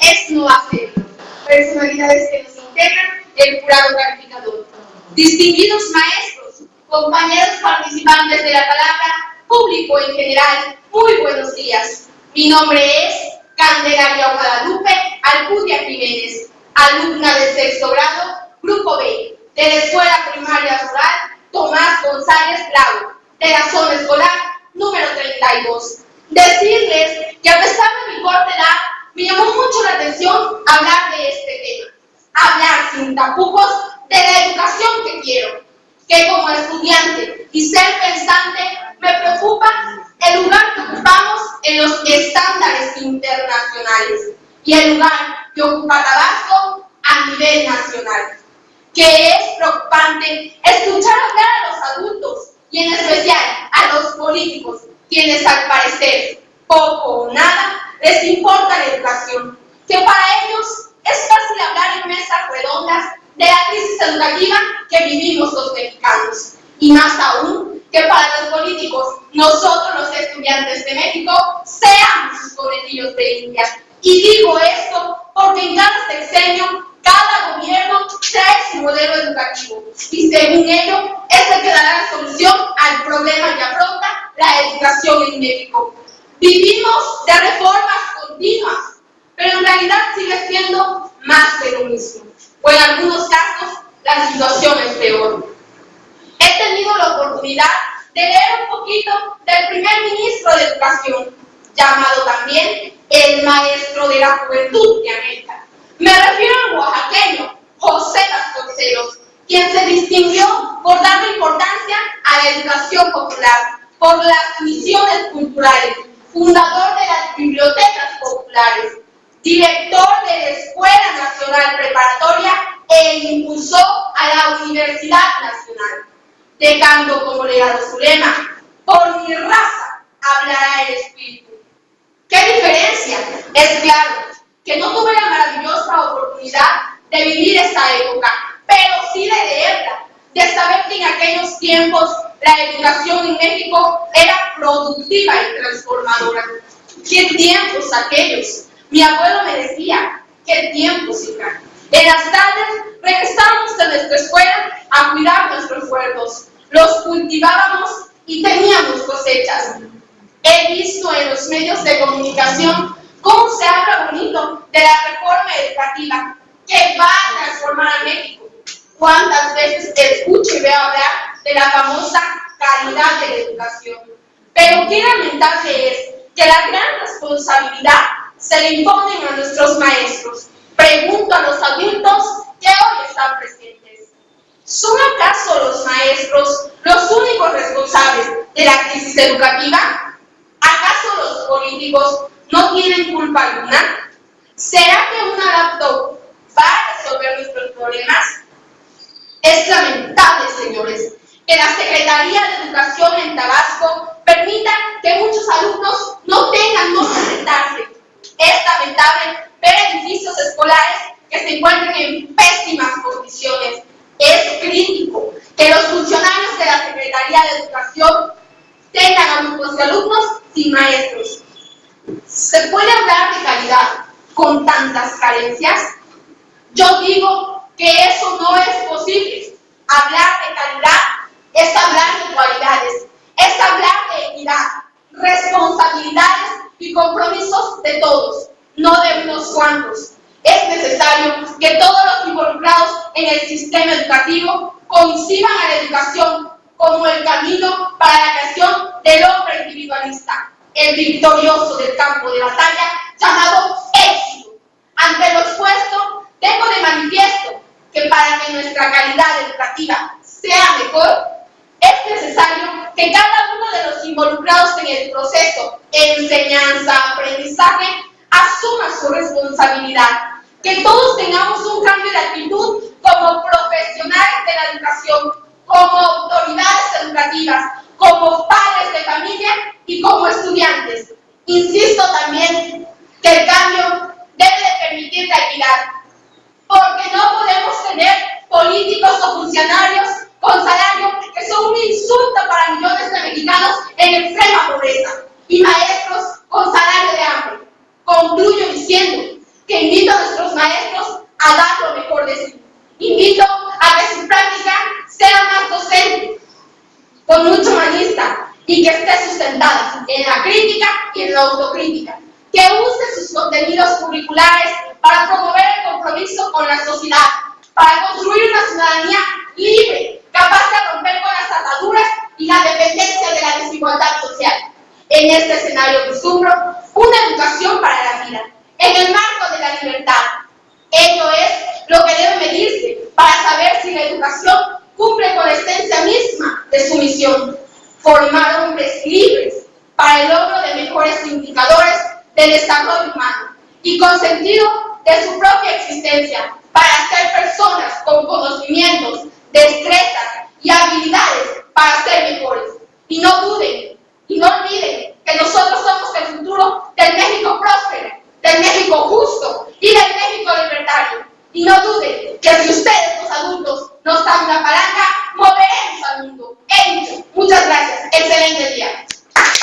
es no hacerlo. Personalidades que nos integran el jurado calificador. Distinguidos maestros, compañeros participantes de la palabra, público en general, muy buenos días. Mi nombre es Candelaria Guadalupe Alcudia Jiménez, alumna del sexto grado, grupo B, de la Escuela Primaria Rural Tomás González Bravo, de la zona escolar número 32. Decirles que a pesar de mi corta edad, me llamó mucho la atención hablar de este tema. Hablar sin tapujos de la educación que quiero, que como estudiante y ser pensante me preocupa el lugar que ocupamos en los estándares internacionales y el lugar que ocupa Tabasco a nivel nacional. Que es preocupante escuchar hablar a los adultos y en especial a los políticos, quienes al parecer poco o nada les importa la educación, que para ellos es fácil hablar en mesas redondas de la crisis educativa que vivimos los mexicanos, y más aún que para los políticos, nosotros los estudiantes de México, seamos sus conejillos de India. Y digo esto porque en cada sexenio, cada gobierno trae su modelo educativo, y según ello, es el que dará la solución al problema que afronta la educación en México. Vivimos de reformas continuas, pero en realidad sigue siendo más de lo mismo, o en algunos casos la situación es peor. He tenido la oportunidad de leer un poquito del primer ministro de Educación, llamado también el maestro de la juventud de América. Me refiero al oaxaqueño José Vasconcelos, quien se distinguió por darle importancia a la educación popular, por las misiones culturales, fundador de las bibliotecas populares, director de la Escuela Nacional Preparatoria e impulsó a la Universidad Nacional, dejando como legado su lema: por mi raza hablará el espíritu. ¿Qué diferencia? Es claro que no tuve la maravillosa oportunidad de vivir esta época, pero sí de leerla, de saber que en aquellos tiempos la educación en México era productiva y transformadora. ¿Qué tiempos aquellos? Mi abuelo me decía, ¿qué tiempos, hija? En las tardes regresábamos de nuestra escuela a cuidar nuestros huertos, los cultivábamos y teníamos cosechas. He visto en los medios de comunicación cómo se habla bonito de la reforma educativa que va a transformar a México. ¿Cuántas veces escucho y veo hablar de la famosa calidad de la educación? Pero qué lamentable es que la gran responsabilidad se le imponen a nuestros maestros. Pregunto a los adultos que hoy están presentes: ¿son acaso los maestros los únicos responsables de la crisis educativa? ¿Acaso los políticos no tienen culpa alguna? ¿Será que una laptop va a resolver nuestros problemas? Es lamentable, señores, que la Secretaría de Educación en Tabasco permita que muchos alumnos no tengan dónde sentarse. Es lamentable ver edificios escolares que se encuentren en pésimas condiciones. Es crítico que los funcionarios de la Secretaría de Educación tengan a grupos de alumnos sin maestros. ¿Se puede hablar de calidad con tantas carencias? Yo digo que eso no es posible. Hablar de calidad es hablar de cualidades, es hablar de equidad, responsabilidades y compromisos de todos, no de unos cuantos. Es necesario que todos los involucrados en el sistema educativo coincidan a la educación como el camino para la creación del hombre individualista, el victorioso del campo de batalla llamado éxito. Ante lo expuesto, dejo de manifiesto que para que nuestra calidad educativa sea mejor, es necesario que cada uno de los involucrados en el proceso enseñanza-aprendizaje asuma su responsabilidad, que todos tengamos un cambio de actitud como profesionales de la educación, como autoridades educativas, como padres de familia y como estudiantes. Insisto también que el cambio debe de permitir la equidad, porque no podemos tener políticos o funcionarios con salarios que son un insulto para millones de mexicanos en extrema pobreza y maestros con salario de hambre. Concluyo diciendo que en a dar lo mejor de sí. Invito a que su práctica sea más docente, con mucho humanista, y que esté sustentada en la crítica y en la autocrítica, que use sus contenidos curriculares para promover el compromiso con la sociedad, para construir una ciudadanía libre, capaz de romper con las ataduras y la dependencia de la desigualdad social. En este escenario vislumbro una educación para la vida, en el marco de la libertad. Ello es lo que debe medirse para saber si la educación cumple con la esencia misma de su misión: formar hombres libres para el logro de mejores indicadores del desarrollo humano y con sentido de su propia existencia, para ser personas con conocimientos, destrezas y habilidades para ser mejores. Y no duden y no olviden que nosotros somos el futuro del México próspero, del México justo y del México libertario. Y no duden que si ustedes, los adultos, nos dan la palanca, moveremos al mundo. He dicho. Muchas gracias. Excelente día.